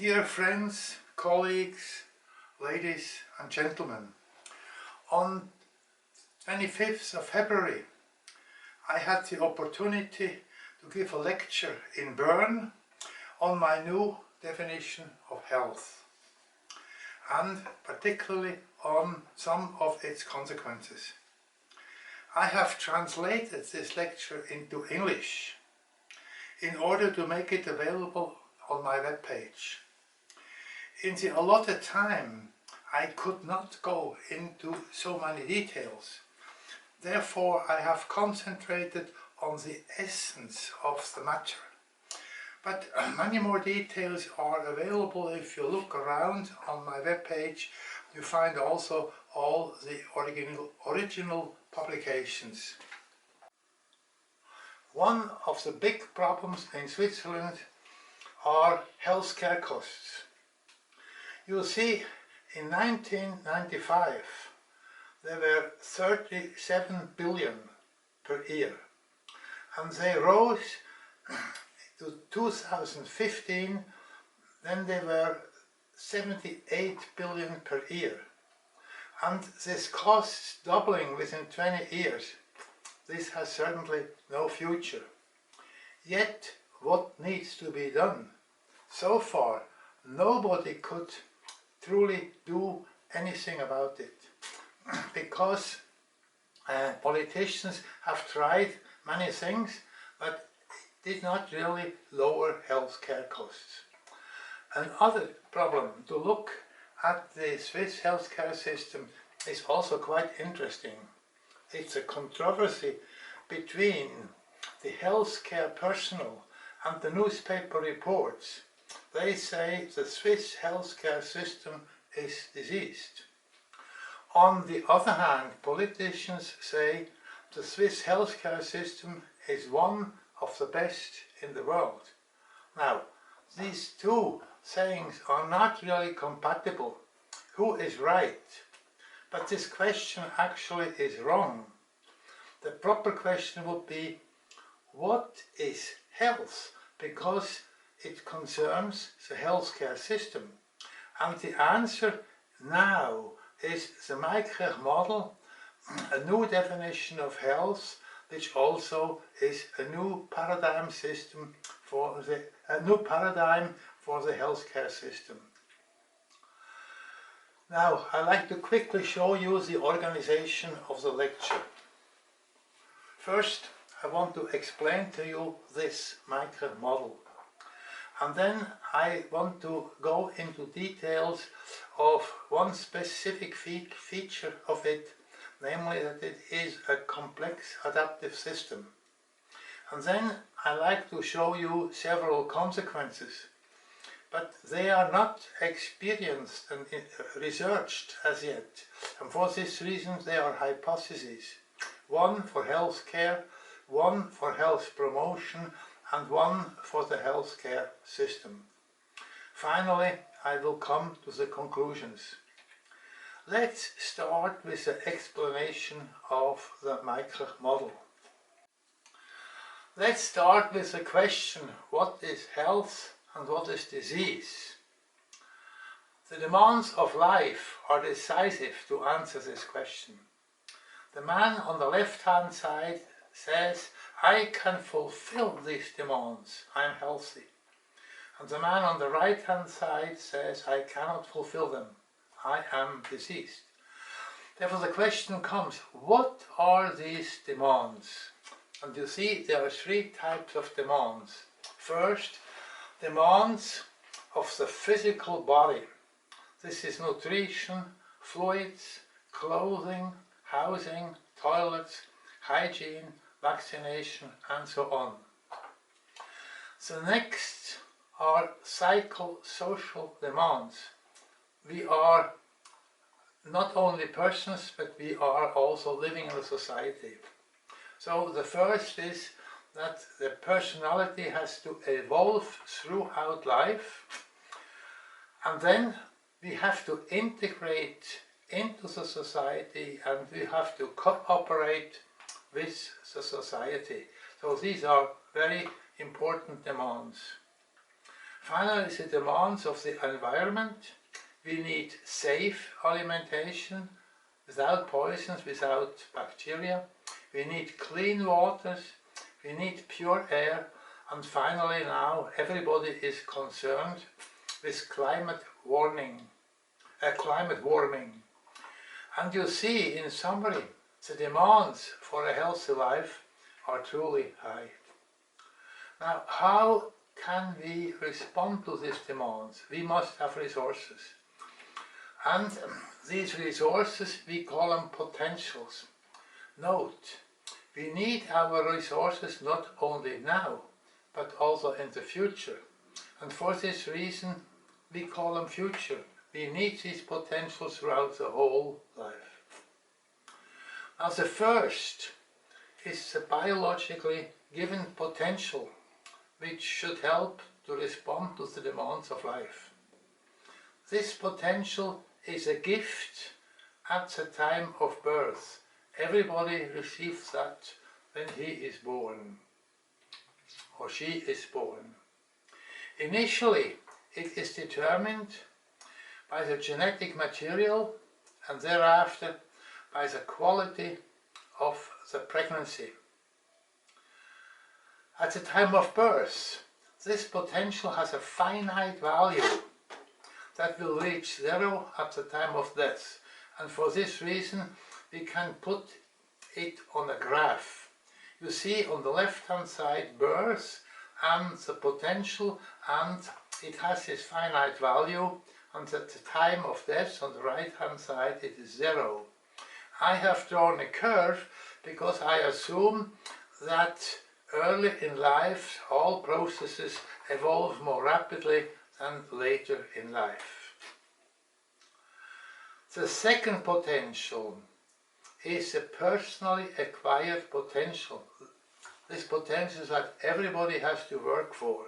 Dear friends, colleagues, ladies and gentlemen, on 25th of February I had the opportunity to give a lecture in Bern on my new definition of health and particularly on some of its consequences. I have translated this lecture into English in order to make it available on my webpage. In the allotted time I could not go into so many details. Therefore I have concentrated on the essence of the matter. But many more details are available if you look around on my webpage. You find also all the original publications. One of the big problems in Switzerland are healthcare costs. You'll see in 1995 there were 37 billion per year, and they rose to 2015, then they were 78 billion per year. And this costs doubling within 20 years. This has certainly no future. Yet what needs to be done? So far nobody could truly do anything about it because politicians have tried many things but did not really lower healthcare costs. Another problem to look at the Swiss healthcare system is also quite interesting. It's a controversy between the healthcare personnel and the newspaper reports. They say the Swiss healthcare system is diseased. On the other hand, politicians say the Swiss healthcare system is one of the best in the world. Now, these two sayings are not really compatible. Who is right? But this question actually is wrong. The proper question would be, what is health? Because it concerns the healthcare system. And the answer now is the Meikirch model, a new definition of health, which also is a new paradigm for the healthcare system. Now, I'd like to quickly show you the organization of the lecture. First, I want to explain to you this Meikirch model. And then I want to go into details of one specific feature of it, namely that it is a complex adaptive system. And then I like to show you several consequences, but they are not experienced and researched as yet. And for this reason they are hypotheses. One for healthcare, one for health promotion, and one for the healthcare system. Finally, I will come to the conclusions. Let's start with the explanation of the Meikirch model. Let's start with the question, what is health and what is disease? The demands of life are decisive to answer this question. The man on the left-hand side says, I can fulfill these demands, I'm healthy. And the man on the right-hand side says, I cannot fulfill them, I am diseased. Therefore the question comes, what are these demands? And you see there are three types of demands. First, demands of the physical body. This is nutrition, fluids, clothing, housing, toilets, hygiene, vaccination, and so on. The next are psychosocial demands. We are not only persons, but we are also living in a society. So the first is that the personality has to evolve throughout life, and then we have to integrate into the society and we have to cooperate with the society. So these are very important demands. Finally, the demands of the environment. We need safe alimentation, without poisons, without bacteria. We need clean waters, we need pure air, and finally now everybody is concerned with climate warming. And you see, in summary, the demands for a healthy life are truly high. Now, how can we respond to these demands? We must have resources. And these resources, we call them potentials. Note, we need our resources not only now, but also in the future. And for this reason, we call them future. We need these potentials throughout the whole life. Now the first is the biologically given potential, which should help to respond to the demands of life. This potential is a gift at the time of birth. Everybody receives that when he is born, or she is born. Initially, it is determined by the genetic material and thereafter by the quality of the pregnancy. At the time of birth, this potential has a finite value that will reach zero at the time of death, and for this reason we can put it on a graph. You see on the left hand side birth and the potential, and it has this finite value, and at the time of death on the right hand side it is zero. I have drawn a curve because I assume that early in life all processes evolve more rapidly than later in life. The second potential is a personally acquired potential. This potential is that everybody has to work for.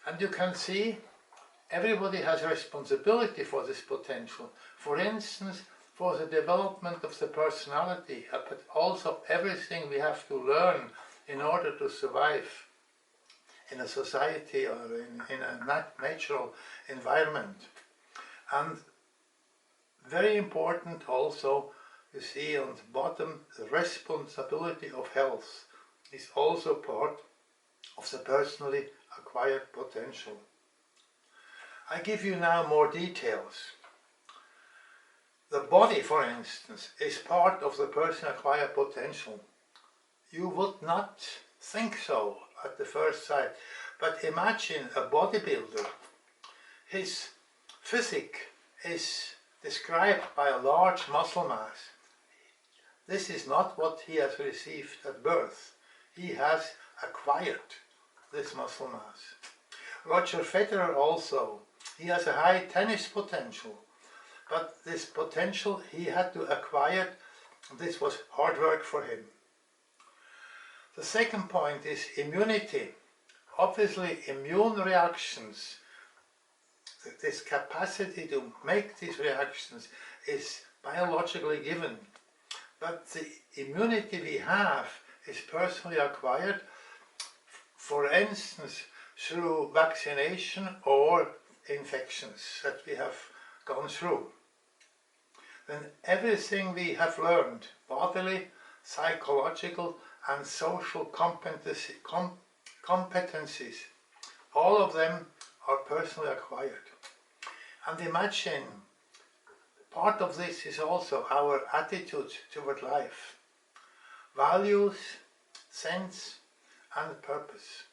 And you can see everybody has a responsibility for this potential. For instance, for the development of the personality, but also everything we have to learn in order to survive in a society or in a natural environment. And very important also, you see on the bottom, the responsibility of health is also part of the personally acquired potential. I give you now more details. The body, for instance, is part of the personally acquired potential. You would not think so at the first sight, but imagine a bodybuilder. His physique is described by a large muscle mass. This is not what he has received at birth. He has acquired this muscle mass. Roger Federer also, he has a high tennis potential, but this potential he had to acquire. This was hard work for him. The second point is immunity. Obviously, immune reactions, this capacity to make these reactions is biologically given. But the immunity we have is personally acquired, for instance, through vaccination or infections that we have gone through. Then everything we have learned, bodily, psychological and social competencies, all of them are personally acquired. And imagine, part of this is also our attitude toward life, values, sense and purpose.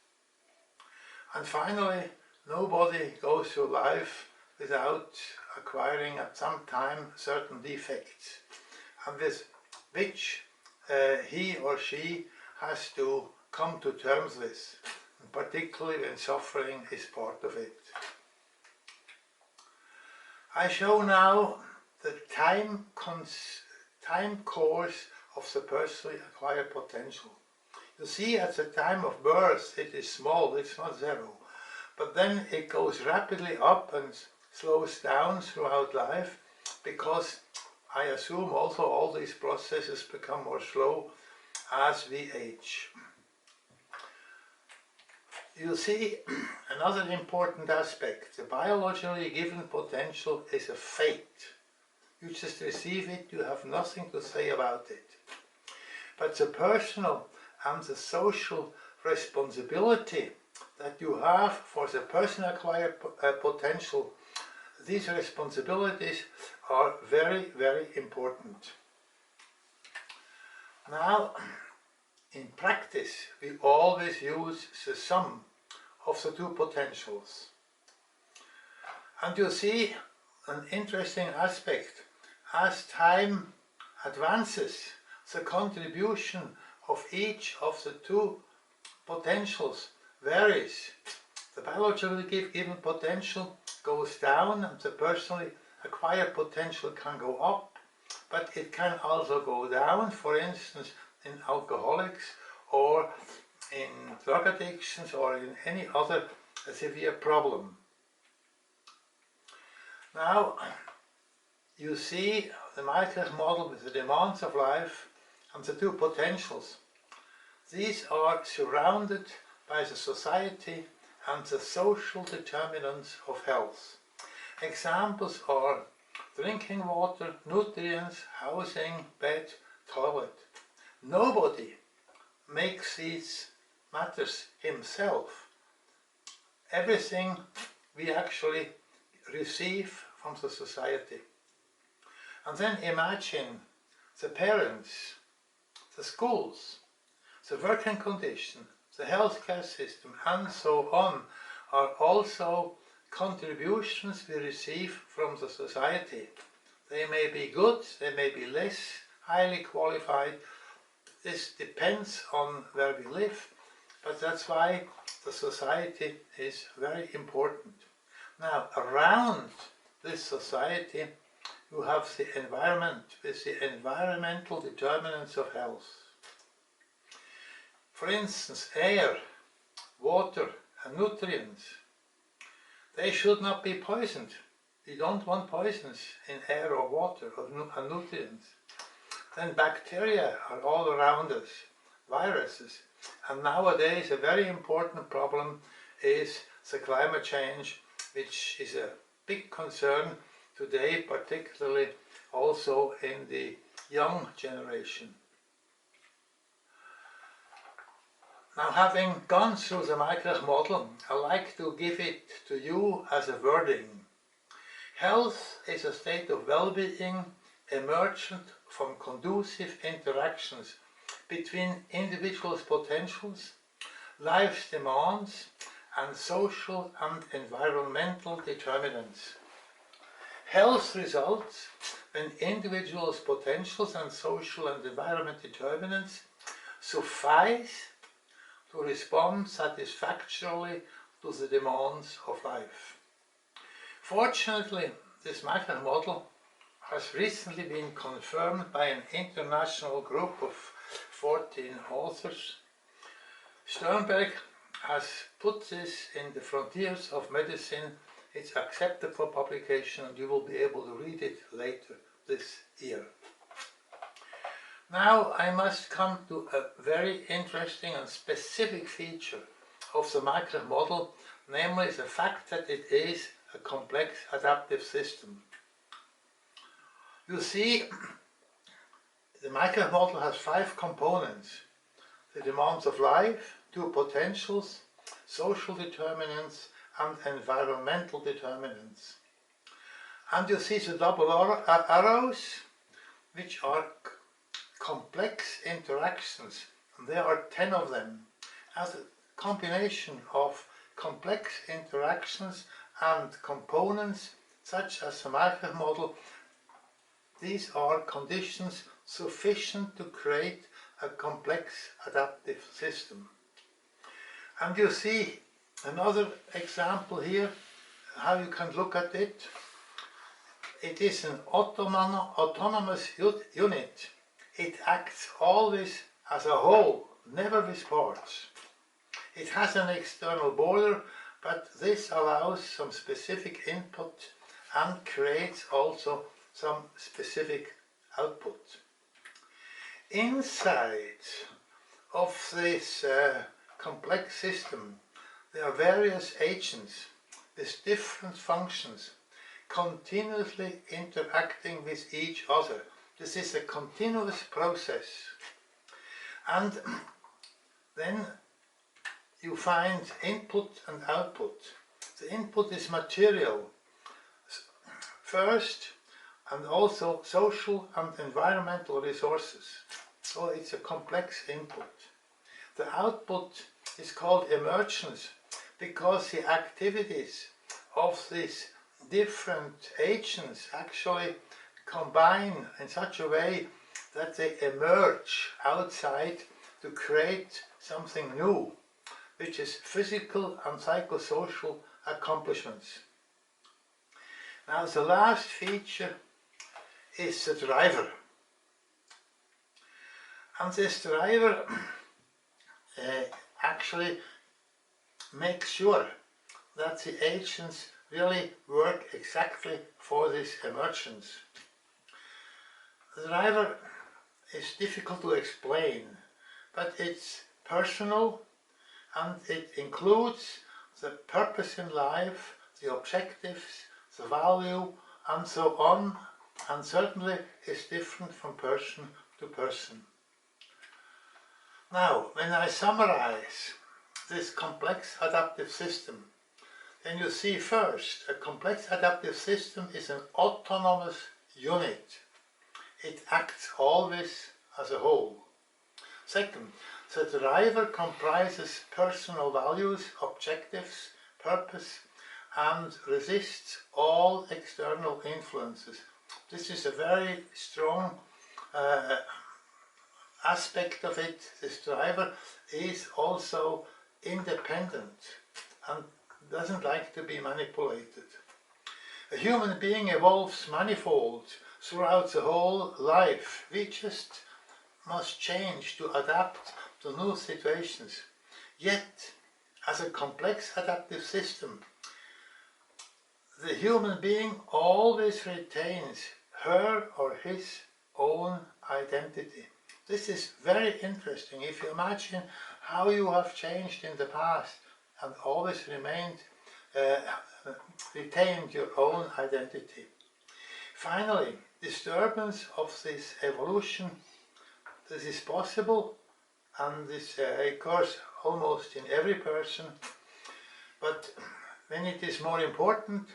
And finally, nobody goes through life without acquiring at some time certain defects, and with which he or she has to come to terms with, particularly when suffering is part of it. I show now the time course of the personally acquired potential. You see, at the time of birth it is small, it's not zero, but then it goes rapidly up and slows down throughout life, because I assume also all these processes become more slow as we age. You see, another important aspect, the biologically given potential is a fate. You just receive it, you have nothing to say about it. But the personal and the social responsibility that you have for the personal acquired potential, these responsibilities are very, very important. Now, in practice, we always use the sum of the two potentials. And you see an interesting aspect. As time advances, the contribution of each of the two potentials varies. The biologically given potential goes down and the personally acquired potential can go up, but it can also go down, for instance, in alcoholics or in drug addictions or in any other severe problem. Now, you see the Meikirch model with the demands of life and the two potentials. These are surrounded by the society and the social determinants of health. Examples are drinking water, nutrients, housing, bed, toilet. Nobody makes these matters himself. Everything we actually receive from the society. And then imagine the parents, the schools, the working condition, the healthcare system, and so on are also contributions we receive from the society. They may be good, they may be less highly qualified. This depends on where we live, but that's why the society is very important. Now, around this society, you have the environment with the environmental determinants of health. For instance, air, water and nutrients. They should not be poisoned. We don't want poisons in air or water and nutrients. Then bacteria are all around us, viruses. And nowadays a very important problem is the climate change, which is a big concern today, particularly also in the young generation. Now, having gone through the Meikirch model, I like to give it to you as a wording. Health is a state of well-being emergent from conducive interactions between individuals' potentials, life's demands, and social and environmental determinants. Health results when individuals' potentials and social and environment determinants suffice to respond satisfactorily to the demands of life. Fortunately, this Meikirch model has recently been confirmed by an international group of 14 authors. Sternberg has put this in the Frontiers of Medicine. It's accepted for publication and you will be able to read it later this year. Now I must come to a very interesting and specific feature of the Meikirch model, namely the fact that it is a complex adaptive system. You see, the Meikirch model has 5 components: the demands of life, 2 potentials, social determinants and environmental determinants. And you see the double arrows, which are complex interactions, and there are 10 of them. As a combination of complex interactions and components, such as the Meikirch model, these are conditions sufficient to create a complex adaptive system. And you see another example here, how you can look at it. It is an autonomous unit. It acts always as a whole, never with parts. It has an external border, but this allows some specific input and creates also some specific output. Inside of this complex system, There are various agents with different functions continuously interacting with each other. This is a continuous process. And then you find input and output. The input is material first, and also social and environmental resources. So it's a complex input. The output is called emergence because the activities of these different agents actually combine in such a way that they emerge outside to create something new, which is physical and psychosocial accomplishments. Now the last feature is the driver. And this driver actually makes sure that the agents really work exactly for this emergence. The driver is difficult to explain, but it's personal and it includes the purpose in life, the objectives, the value, and so on, and certainly is different from person to person. Now, when I summarize this complex adaptive system, then you see first, a complex adaptive system is an autonomous unit. It acts always as a whole. Second, the driver comprises personal values, objectives, purpose, and resists all external influences. This is a very strong aspect of it. This driver is also independent and doesn't like to be manipulated. A human being evolves manifold throughout the whole life. We just must change to adapt to new situations. Yet, as a complex adaptive system, the human being always retains her or his own identity. This is very interesting. If you imagine how you have changed in the past and always retained your own identity. Finally, disturbance of this evolution, this is possible, and this occurs almost in every person, but when it is more important,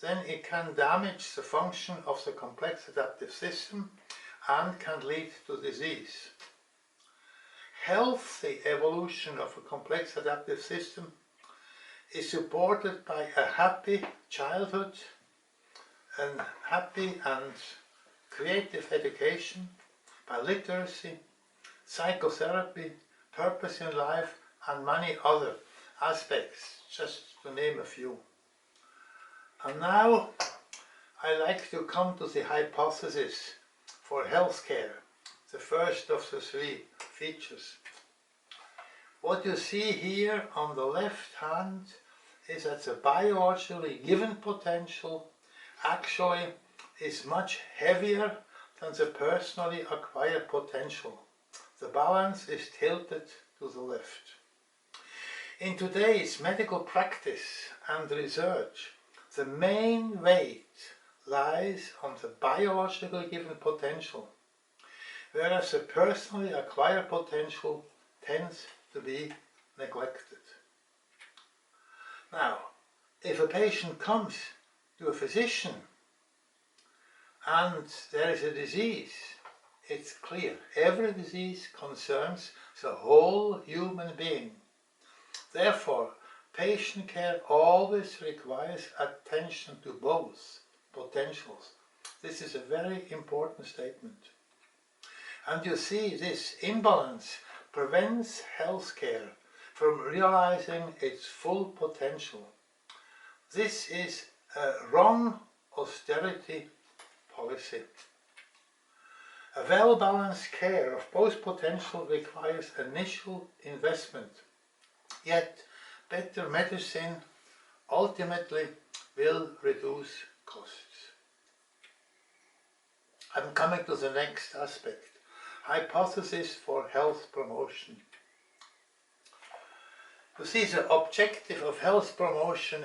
then it can damage the function of the complex adaptive system and can lead to disease. Healthy evolution of a complex adaptive system is supported by a happy childhood, and happy and creative education, by literacy, psychotherapy, purpose in life, and many other aspects, just to name a few. And now I like to come to the hypothesis for healthcare, the first of the three features. What you see here on the left hand is that the biologically given potential actually is much heavier than the personally acquired potential. The balance is tilted to the left. In today's medical practice and research, the main weight lies on the biologically given potential, whereas the personally acquired potential tends to be neglected. Now, if a patient comes to a physician and there is a disease, it's clear. Every disease concerns the whole human being. Therefore, patient care always requires attention to both potentials. This is a very important statement. And you see, this imbalance prevents healthcare from realizing its full potential. This is a wrong austerity policy. A well-balanced care of both potential requires initial investment, yet better medicine ultimately will reduce costs. I'm coming to the next aspect, hypothesis for health promotion. You see, the objective of health promotion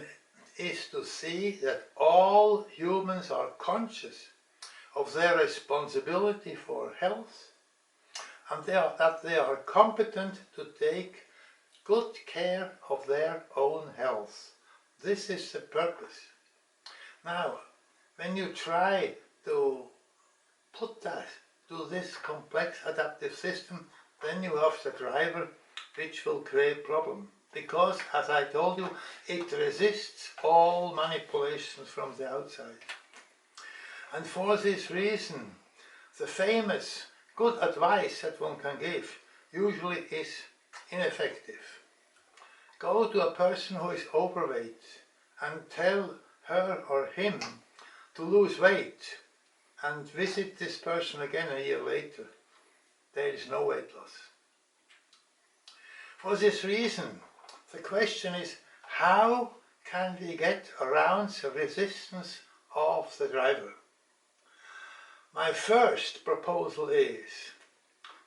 is to see that all humans are conscious of their responsibility for health and that they are competent to take good care of their own health. This is the purpose. Now, when you try to put that to this complex adaptive system, then you have the driver which will create problem. Because, as I told you, it resists all manipulations from the outside. And for this reason, the famous good advice that one can give usually is ineffective. Go to a person who is overweight and tell her or him to lose weight and visit this person again a year later. There is no weight loss. For this reason, the question is, how can we get around the resistance of the driver? My first proposal is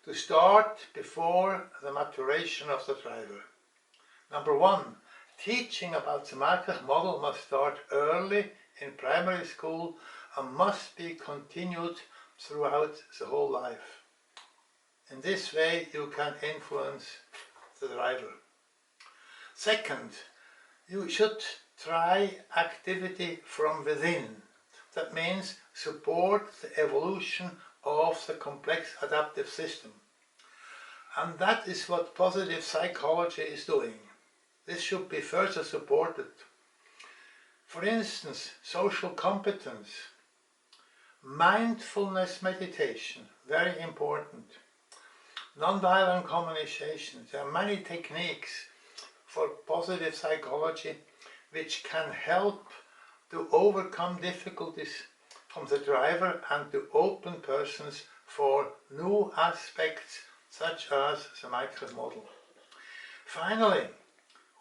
to start before the maturation of the driver. Number one, teaching about the Meikirch model must start early in primary school and must be continued throughout the whole life. In this way you can influence the driver. Second, you should try activity from within. That means support the evolution of the complex adaptive system. And that is what positive psychology is doing. This should be further supported. For instance, social competence, mindfulness meditation, very important. Non-violent communication. There are many techniques for positive psychology which can help to overcome difficulties from the driver and to open persons for new aspects such as the Meikirch model. Finally,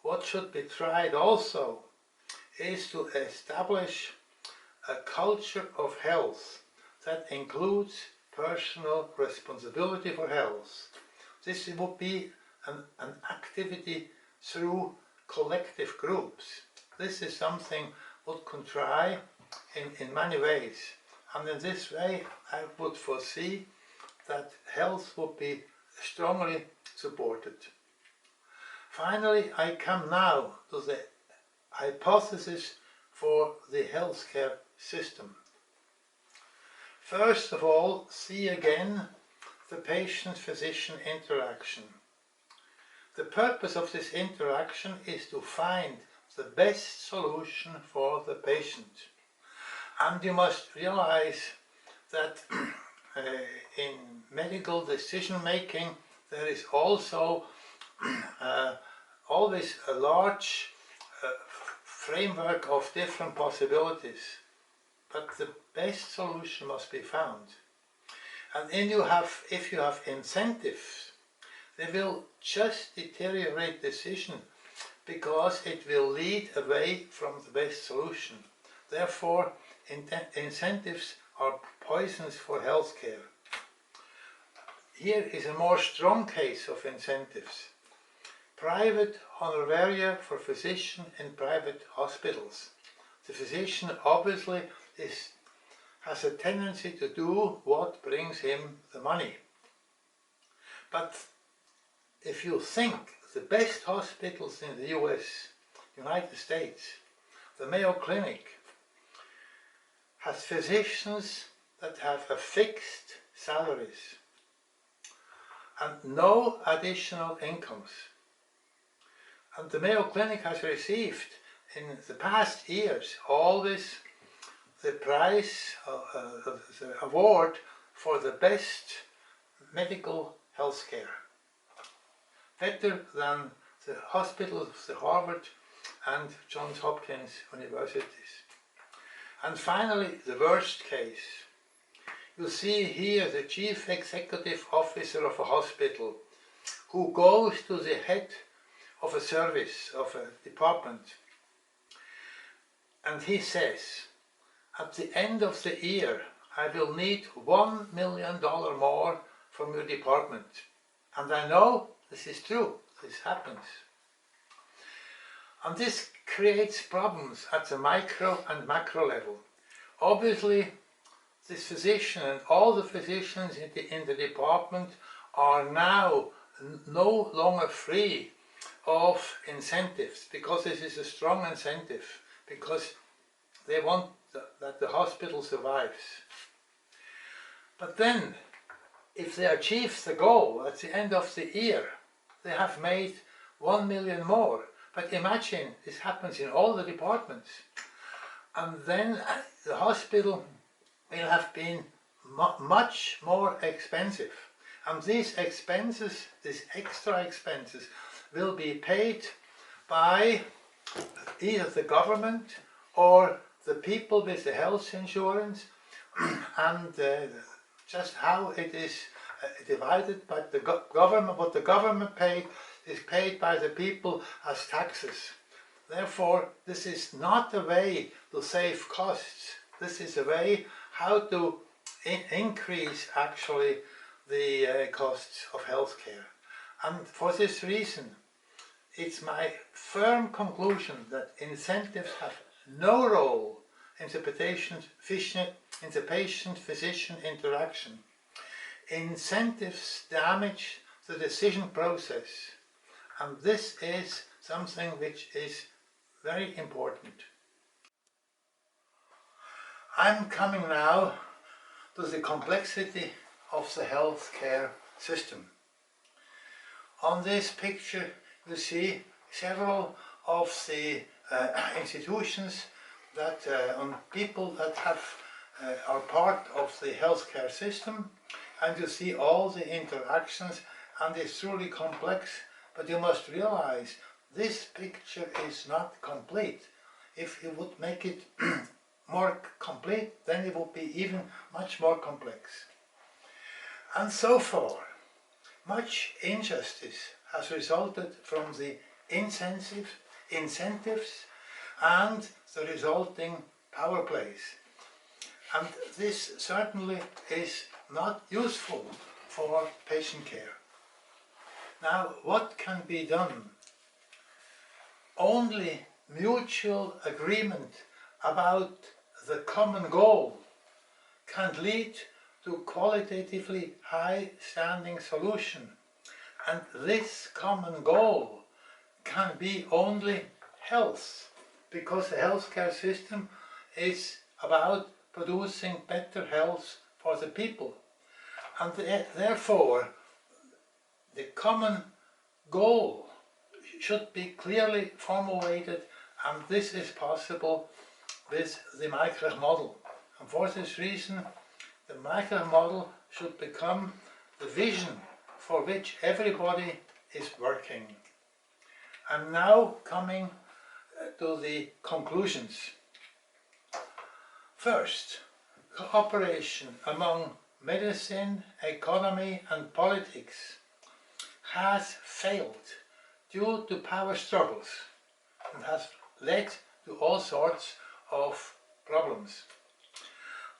what should be tried also is to establish a culture of health that includes personal responsibility for health. This would be an activity through collective groups. This is something one can try in many ways, and in this way I would foresee that health would be strongly supported. Finally, I come now to the hypothesis for the healthcare system. First of all, see again the patient-physician interaction. The purpose of this interaction is to find the best solution for the patient. And you must realize that in medical decision making there is also always a large framework of different possibilities, but the best solution must be found. And if you have incentives, they will just deteriorate decision because it will lead away from the best solution. Therefore, incentives are poisons for healthcare. Here is a more strong case of incentives. Private honoraria for physician in private hospitals. The physician obviously has a tendency to do what brings him the money. But if you think the best hospitals in the US, United States, the Mayo Clinic, has physicians that have a fixed salaries and no additional incomes. And the Mayo Clinic has received in the past years always the prize, the award for the best medical health care. Better than the hospitals, the Harvard and Johns Hopkins universities. And finally, the worst case. You see here the chief executive officer of a hospital who goes to the head of a service, of a department, and he says, at the end of the year I will need $1 million more from your department. And I know this is true, this happens. And this creates problems at the micro and macro level. Obviously, this physician and all the physicians in the department are now no longer free of incentives, because this is a strong incentive, because they want that the hospital survives. But then, if they achieve the goal at the end of the year, they have made 1 million more. But imagine this happens in all the departments. And then the hospital will have been much more expensive. And these expenses, these extra expenses, will be paid by either the government or the people with the health insurance, and just how it is divided. But the government, what the government paid, is paid by the people as taxes. Therefore, this is not a way to save costs. This is a way how to increase actually the costs of healthcare. And for this reason, it's my firm conclusion that incentives have no role in the patient-physician interaction. Incentives damage the decision process, and this is something which is very important. I'm coming now to the complexity of the healthcare system. On this picture you see several of the institutions that on people that are part of the healthcare system, and you see all the interactions, and it's truly complex. But you must realize this picture is not complete. If you would make it more complete, then it would be even much more complex. And so far, much injustice has resulted from the incentives and the resulting power plays. And this certainly is not useful for patient care. Now, what can be done? Only mutual agreement about the common goal can lead to qualitatively high-standing solution. And this common goal can be only health, because the healthcare system is about producing better health for the people. And therefore, the common goal should be clearly formulated, and this is possible with the Meikirch model. And for this reason, the Meikirch model should become the vision for which everybody is working. I'm now coming to the conclusions. First, cooperation among medicine, economy and politics has failed due to power struggles and has led to all sorts of problems.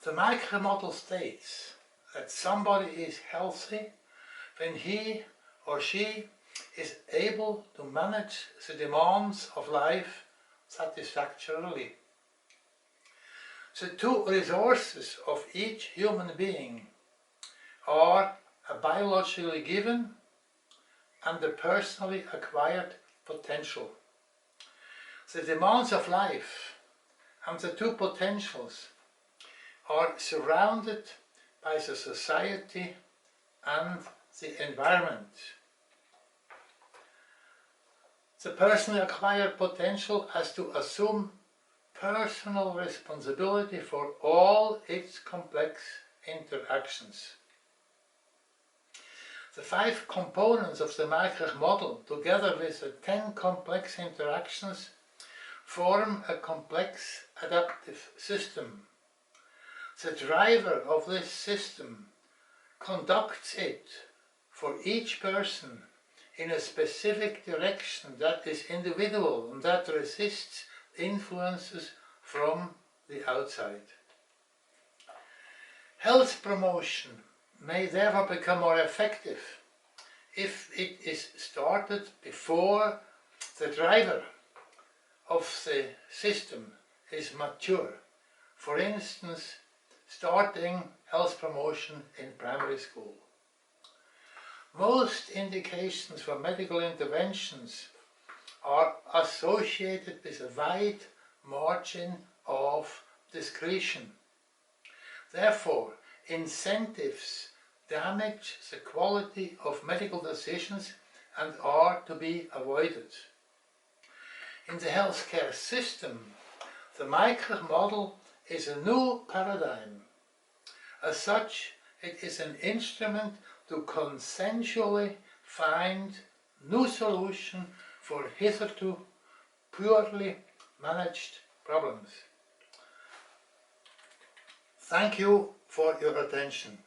The Meikirch model states that somebody is healthy when he or she is able to manage the demands of life satisfactorily. The two resources of each human being are a biologically given and a personally acquired potential. The demands of life and the two potentials are surrounded by the society and the environment. The personally acquired potential has to assume personal responsibility for all its complex interactions. The 5 components of the Meikirch model, together with the 10 complex interactions, form a complex adaptive system. The driver of this system conducts it for each person in a specific direction that is individual and that resists influences from the outside. Health promotion may therefore become more effective if it is started before the driver, of the system is mature. For instance, starting health promotion in primary school. Most indications for medical interventions are associated with a wide margin of discretion. Therefore, incentives damage the quality of medical decisions and are to be avoided. In the healthcare system, the Meikirch model is a new paradigm. As such, it is an instrument to consensually find new solutions for hitherto poorly managed problems. Thank you for your attention.